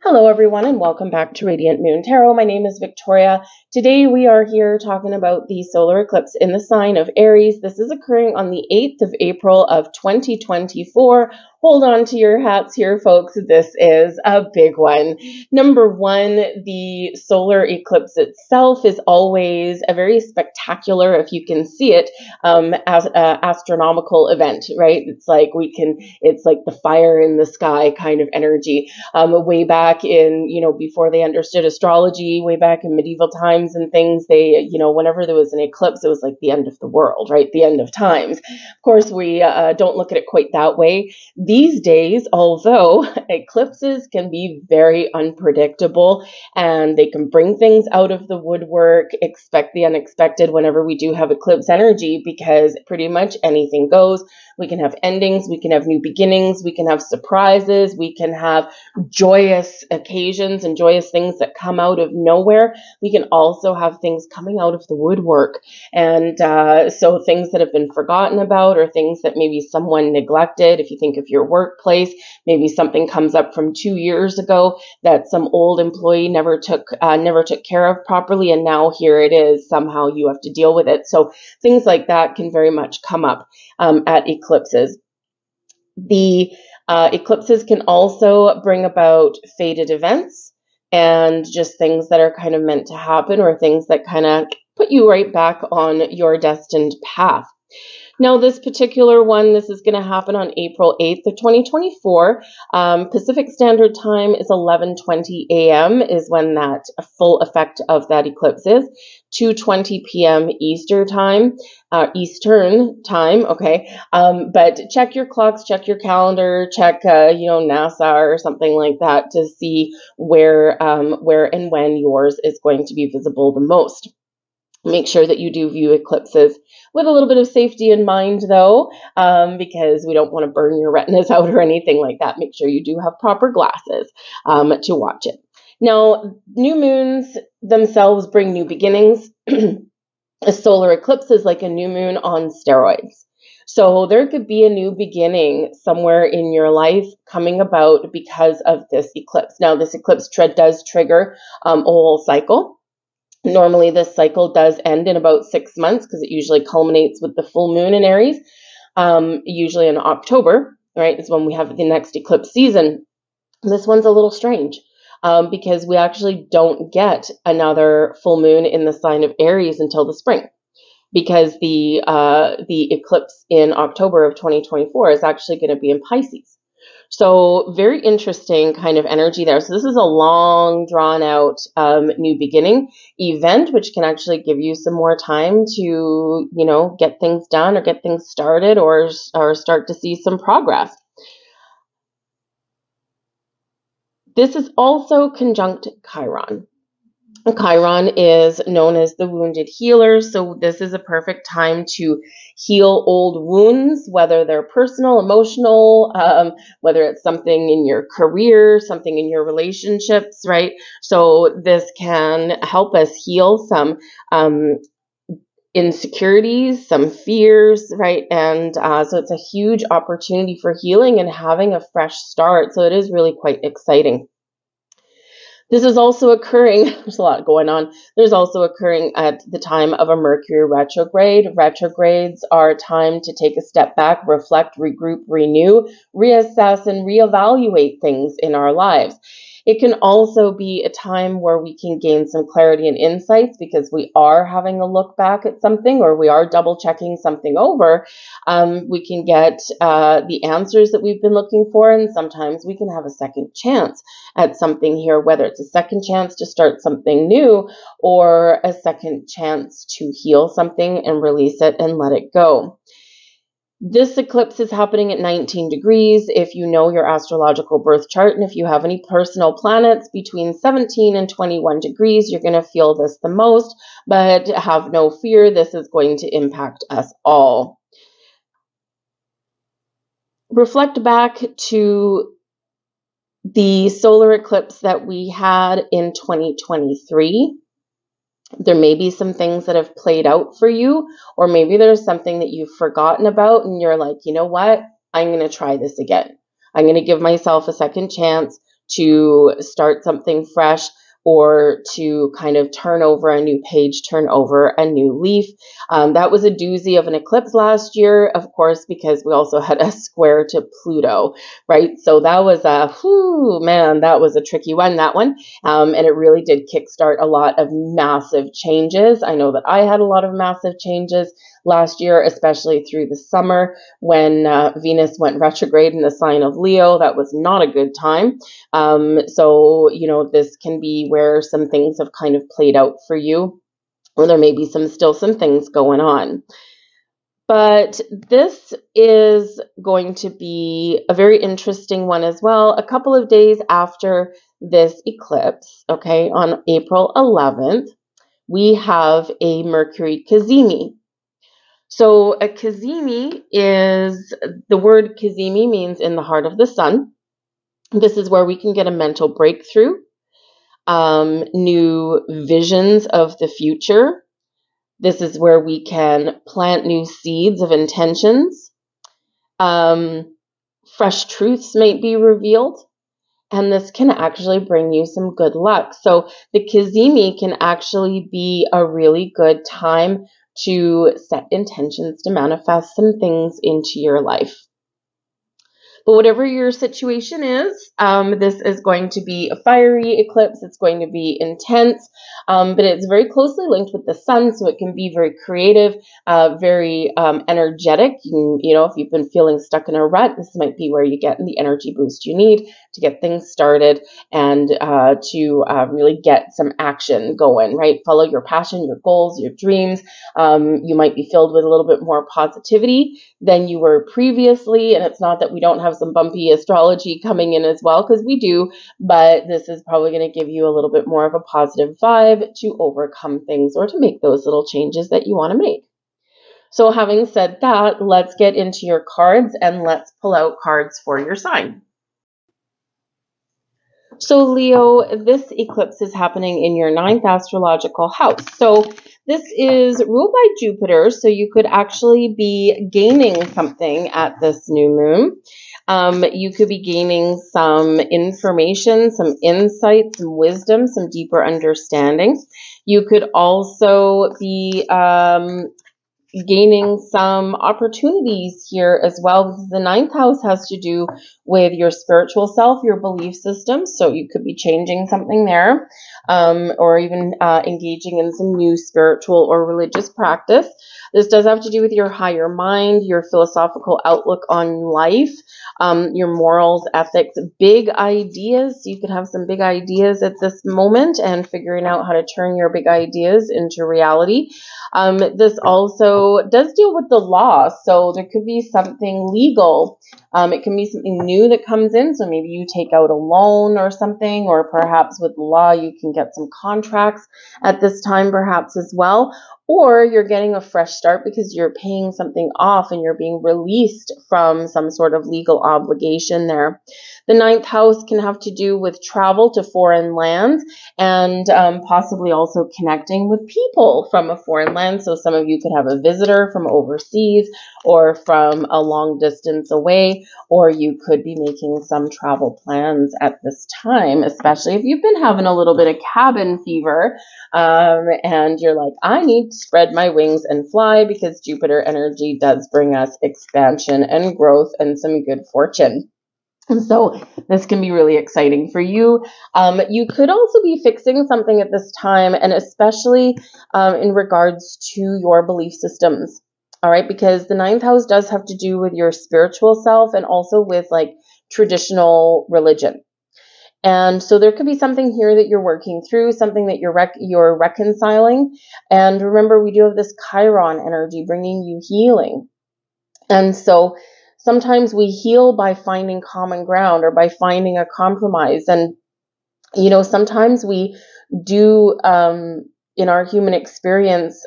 Hello everyone and welcome back to Radiant Moon Tarot. My name is Victoria. Today we are here talking about the solar eclipse in the sign of Aries. This is occurring on the 8th of April of 2024. Hold on to your hats here, folks. This is a big one. Number one, the solar eclipse itself is always a very spectacular, if you can see it, as astronomical event, right? It's like the fire in the sky kind of energy. Way back in, before they understood astrology, way back in medieval times and things, they, whenever there was an eclipse, it was like the end of the world, right? The end of times. Of course, we don't look at it quite that way. These days, although eclipses can be very unpredictable and they can bring things out of the woodwork, expect the unexpected whenever we do have eclipse energy, because pretty much anything goes. We can have endings, we can have new beginnings, we can have surprises, we can have joyous occasions and joyous things that come out of nowhere. We can also have things coming out of the woodwork. And so things that have been forgotten about or things that maybe someone neglected. If you think of your workplace, maybe something comes up from 2 years ago that some old employee never took care of properly, and now here it is. Somehow you have to deal with it. So things like that can very much come up at eclipses. The eclipses can also bring about fated events and just things that are kind of meant to happen, or things that kind of put you right back on your destined path. Now, this particular one, this is going to happen on April 8th of 2024. Pacific Standard Time is 11:20 a.m. is when that full effect of that eclipse is. 2:20 p.m. Eastern time, okay. But check your clocks, check your calendar, check, NASA or something like that to see where and when yours is going to be visible the most. Make sure that you do view eclipses with a little bit of safety in mind, though, because we don't want to burn your retinas out or anything like that. Make sure you do have proper glasses to watch it. Now, new moons themselves bring new beginnings. A solar eclipse is like a new moon on steroids. So there could be a new beginning somewhere in your life coming about because of this eclipse. Now, this eclipse does trigger a whole cycle. Normally, this cycle does end in about 6 months because it usually culminates with the full moon in Aries, usually in October, right, is when we have the next eclipse season. This one's a little strange because we actually don't get another full moon in the sign of Aries until the spring, because the eclipse in October of 2024 is actually going to be in Pisces. So very interesting kind of energy there. So this is a long, drawn out new beginning event, which can actually give you some more time to, get things done or get things started or start to see some progress. This is also conjunct Chiron. Chiron is known as the wounded healer, so this is a perfect time to heal old wounds, whether they're personal, emotional, whether it's something in your career, something in your relationships, right? So this can help us heal some insecurities, some fears, right? And so it's a huge opportunity for healing and having a fresh start. So it is really quite exciting. This is also occurring, there's a lot going on, there's also occurring at the time of a Mercury retrograde. Retrogrades are a time to take a step back, reflect, regroup, renew, reassess, and reevaluate things in our lives. It can also be a time where we can gain some clarity and insights because we are having a look back at something, or we are double checking something over. We can get the answers that we've been looking for, and sometimes we can have a second chance at something here, whether it's a second chance to start something new or a second chance to heal something and release it and let it go. This eclipse is happening at 19 degrees. If you know your astrological birth chart, and if you have any personal planets between 17 and 21 degrees, you're going to feel this the most, but have no fear. This is going to impact us all. Reflect back to the solar eclipse that we had in 2023. There may be some things that have played out for you, or maybe there's something that you've forgotten about and you're like, you know what? I'm going to try this again. I'm going to give myself a second chance to start something fresh, or to kind of turn over a new page, turn over a new leaf. That was a doozy of an eclipse last year, of course, because we also had a square to Pluto, right? So that was that was a tricky one, that one. And it really did kickstart a lot of massive changes. I know that I had a lot of massive changes last year, especially through the summer when Venus went retrograde in the sign of Leo. That was not a good time. So, this can be where some things have kind of played out for you, or there may be still some things going on. But this is going to be a very interesting one as well. A couple of days after this eclipse, okay, on April 11th, we have a Mercury cazimi. So a cazimi the word cazimi means in the heart of the sun. This is where we can get a mental breakthrough, new visions of the future. This is where we can plant new seeds of intentions. Fresh truths may be revealed, and this can actually bring you some good luck. So the cazimi can actually be a really good time to set intentions to manifest some things into your life. But whatever your situation is, this is going to be a fiery eclipse. It's going to be intense, but it's very closely linked with the sun, so it can be very creative, very energetic. If you've been feeling stuck in a rut, this might be where you get the energy boost you need to get things started and to really get some action going, right? Follow your passion, your goals, your dreams. You might be filled with a little bit more positivity than you were previously, and it's not that we don't have some bumpy astrology coming in as well, because we do, but this is probably going to give you a little bit more of a positive vibe to overcome things or to make those little changes that you want to make. So having said that, let's get into your cards and let's pull out cards for your sign. So Leo, this eclipse is happening in your 9th astrological house. So this is ruled by Jupiter, so you could actually be gaining something at this new moon. You could be gaining some information, some insight, some wisdom, some deeper understanding. You could also be gaining some opportunities here as well, because the 9th house has to do with your spiritual self, your belief system. So you could be changing something there, or even engaging in some new spiritual or religious practice. This does have to do with your higher mind, your philosophical outlook on life, your morals, ethics, big ideas. You could have some big ideas at this moment and figuring out how to turn your big ideas into reality. This also does deal with the law, so there could be something legal. It can be something new that comes in, so maybe you take out a loan or something, or perhaps with law you can get some contracts at this time perhaps as well. Or you're getting a fresh start because you're paying something off and you're being released from some sort of legal obligation there. The 9th house can have to do with travel to foreign lands and possibly also connecting with people from a foreign land. So some of you could have a visitor from overseas or from a long distance away, or you could be making some travel plans at this time, especially if you've been having a little bit of cabin fever and you're like, I need to spread my wings and fly, because Jupiter energy does bring us expansion and growth and some good fortune. And so this can be really exciting for you. You could also be fixing something at this time, and especially in regards to your belief systems. All right, because the 9th house does have to do with your spiritual self and also with like traditional religion. And so there could be something here that you're working through, something that you're reconciling. And remember, we do have this Chiron energy bringing you healing. And so sometimes we heal by finding common ground or by finding a compromise. And, sometimes we do, in our human experience,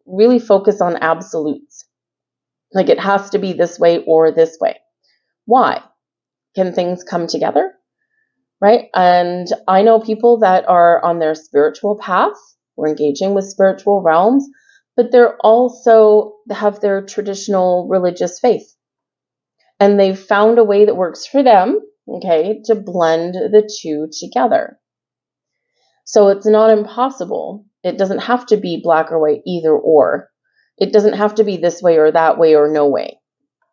really focus on absolutes. Like it has to be this way or this way. Why? Can things come together? Right? And I know people that are on their spiritual path, or engaging with spiritual realms, but they're also have their traditional religious faith. And they've found a way that works for them, okay, to blend the two together. So it's not impossible. It doesn't have to be black or white, either or. It doesn't have to be this way or that way or no way,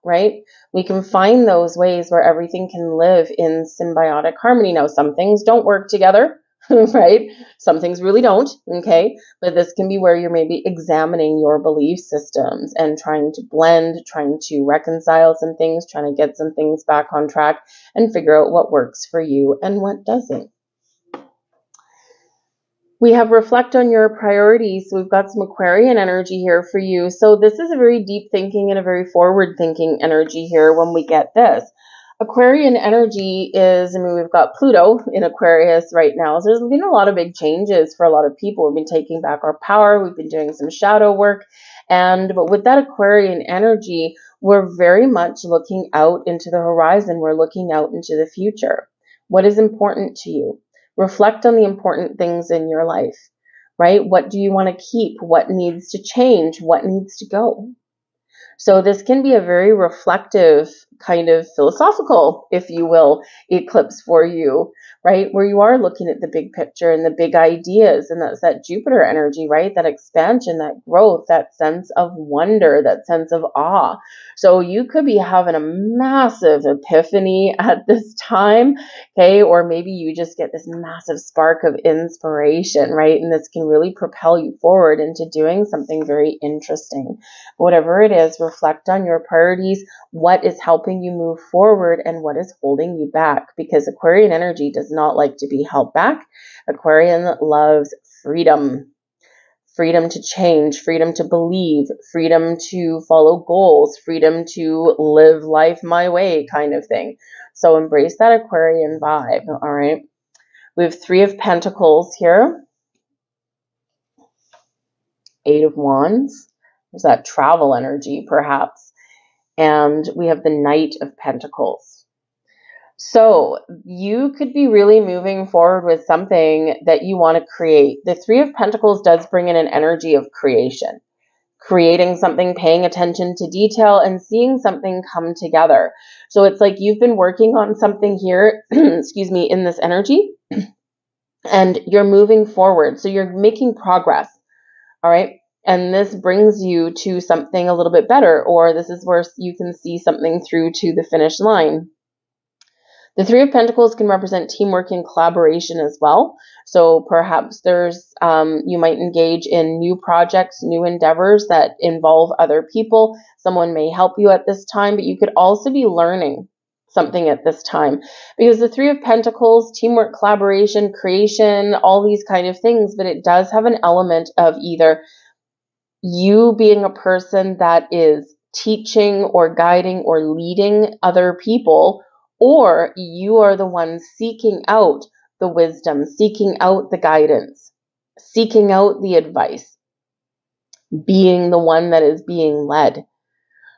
right? We can find those ways where everything can live in symbiotic harmony. Now, some things don't work together, right? Some things really don't, okay? But this can be where you're maybe examining your belief systems and trying to blend, trying to reconcile some things, trying to get some things back on track and figure out what works for you and what doesn't. We have reflect on your priorities. So we've got some Aquarian energy here for you. So this is a very deep thinking and a very forward thinking energy here when we get this. Aquarian energy is, I mean, we've got Pluto in Aquarius right now. So there's been a lot of big changes for a lot of people. We've been taking back our power. We've been doing some shadow work. But with that Aquarian energy, we're very much looking out into the horizon. We're looking out into the future. What is important to you? Reflect on the important things in your life, right? What do you want to keep? What needs to change? What needs to go? So this can be a very reflective, kind of philosophical, if you will, eclipse for you, right? Where you are looking at the big picture and the big ideas, and that's that Jupiter energy, right? That expansion, that growth, that sense of wonder, that sense of awe. So you could be having a massive epiphany at this time, okay? Or maybe you just get this massive spark of inspiration, right? And this can really propel you forward into doing something very interesting. Whatever it is, reflect on your priorities, what is helping you move forward and what is holding you back, because Aquarian energy does not like to be held back. Aquarian loves freedom. Freedom to change, freedom to believe, freedom to follow goals, freedom to live life my way kind of thing. So embrace that Aquarian vibe, all right? We have 3 of Pentacles here. 8 of Wands. There's that travel energy, perhaps. And we have the Knight of Pentacles. So you could be really moving forward with something that you want to create. The 3 of Pentacles does bring in an energy of creation. Creating something, paying attention to detail, and seeing something come together. So it's like you've been working on something here, excuse me, in this energy, and you're moving forward. So you're making progress, all right? And this brings you to something a little bit better, or this is where you can see something through to the finish line. The 3 of Pentacles can represent teamwork and collaboration as well. So perhaps there's, you might engage in new projects, new endeavors that involve other people. Someone may help you at this time, but you could also be learning something at this time, because the 3 of Pentacles, teamwork, collaboration, creation, all these kind of things, but it does have an element of either you being a person that is teaching or guiding or leading other people, or you are the one seeking out the wisdom, seeking out the guidance, seeking out the advice, being the one that is being led.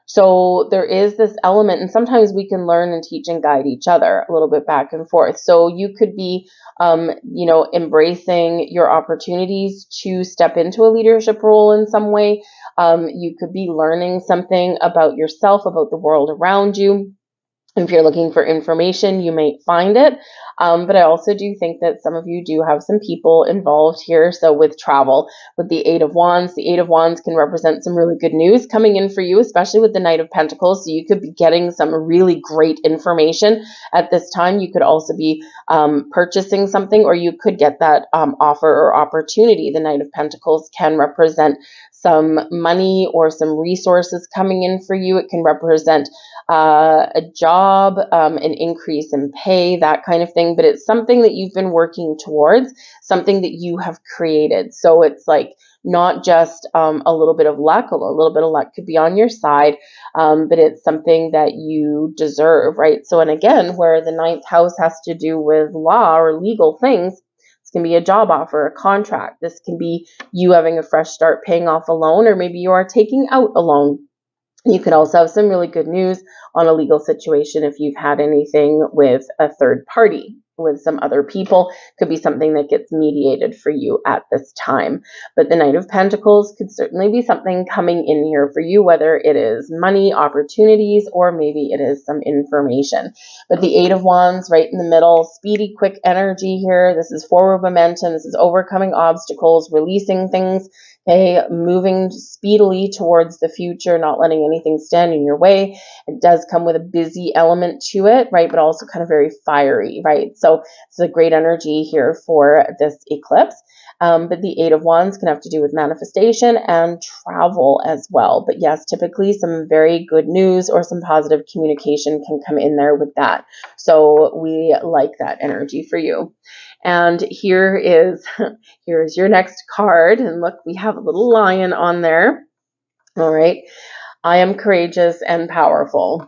So there is this element, and sometimes we can learn and teach and guide each other a little bit back and forth. So you could be, embracing your opportunities to step into a leadership role in some way. You could be learning something about yourself, about the world around you. If you're looking for information, you may find it. But I also do think that some of you do have some people involved here. So with travel, with the 8 of Wands can represent some really good news coming in for you, especially with the Knight of Pentacles. So you could be getting some really great information at this time. You could also be purchasing something, or you could get that offer or opportunity. The Knight of Pentacles can represent some money or some resources coming in for you. It can represent a job, an increase in pay, that kind of thing. But it's something that you've been working towards, something that you have created. So it's like not just a little bit of luck. A little bit of luck could be on your side, but it's something that you deserve, right? So, and again, where the 9th house has to do with law or legal things, this can be a job offer, a contract. This can be you having a fresh start, paying off a loan, or maybe you are taking out a loan. You could also have some really good news on a legal situation if you've had anything with a third party, with some other people. Could be something that gets mediated for you at this time. But the Knight of Pentacles could certainly be something coming in here for you, whether it is money, opportunities, or maybe it is some information. But the Eight of Wands right in the middle, speedy, quick energy here. This is forward momentum. This is overcoming obstacles, releasing things, okay, moving speedily towards the future, not letting anything stand in your way. It does come with a busy element to it, right? But also kind of very fiery, right? So it's a great energy here for this eclipse. But the Eight of Wands can have to do with manifestation and travel as well. But yes, typically some very good news or some positive communication can come in there with that. So we like that energy for you. And here's your next card. And look, we have a little lion on there. All right. I am courageous and powerful.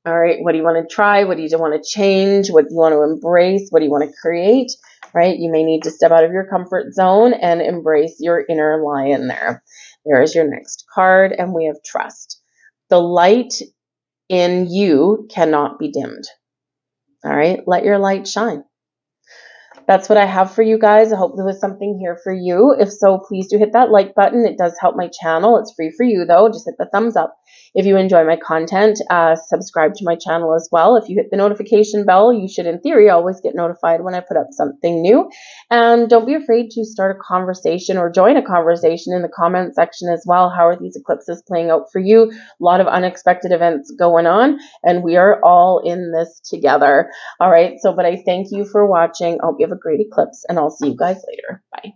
All right. What do you want to try? What do you want to change? What do you want to embrace? What do you want to create? Right? You may need to step out of your comfort zone and embrace your inner lion there. There is your next card. And we have trust. The light in you cannot be dimmed. All right. Let your light shine. That's what I have for you guys. I hope there was something here for you. If so, please do hit that like button. It does help my channel. It's free for you though. Just hit the thumbs up. If you enjoy my content, subscribe to my channel as well. If you hit the notification bell, you should in theory always get notified when I put up something new. And don't be afraid to start a conversation or join a conversation in the comment section as well. How are these eclipses playing out for you? A lot of unexpected events going on, and we are all in this together. All right. But I thank you for watching. I hope you have a great eclipse, and I'll see you guys later. Bye.